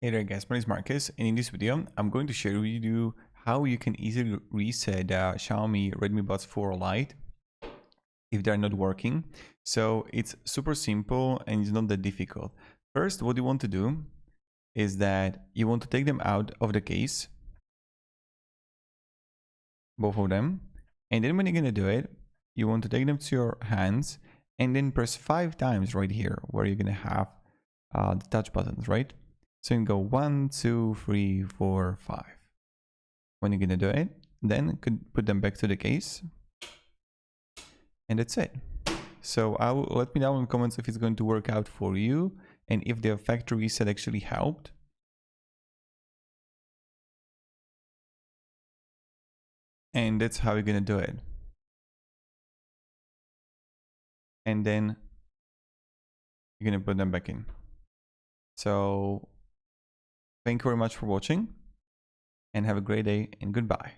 Hey there guys, my name is Marcus, and in this video I'm going to share with you how you can easily reset Xiaomi Redmi Buds 4 Lite if they're not working. So it's super simple and it's not that difficult. First, what you want to do is that you want to take them out of the case, both of them, and then when you're gonna do it, you want to take them to your hands and then press 5 times right here where you're gonna have the touch buttons, right? So you can go 1, 2, 3, 4, 5. When you're gonna do it, then you could put them back to the case, and that's it. So let me know in the comments if it's going to work out for you and if the factory reset actually helped. And that's how you're gonna do it. And then you're gonna put them back in. So thank you very much for watching and have a great day and goodbye.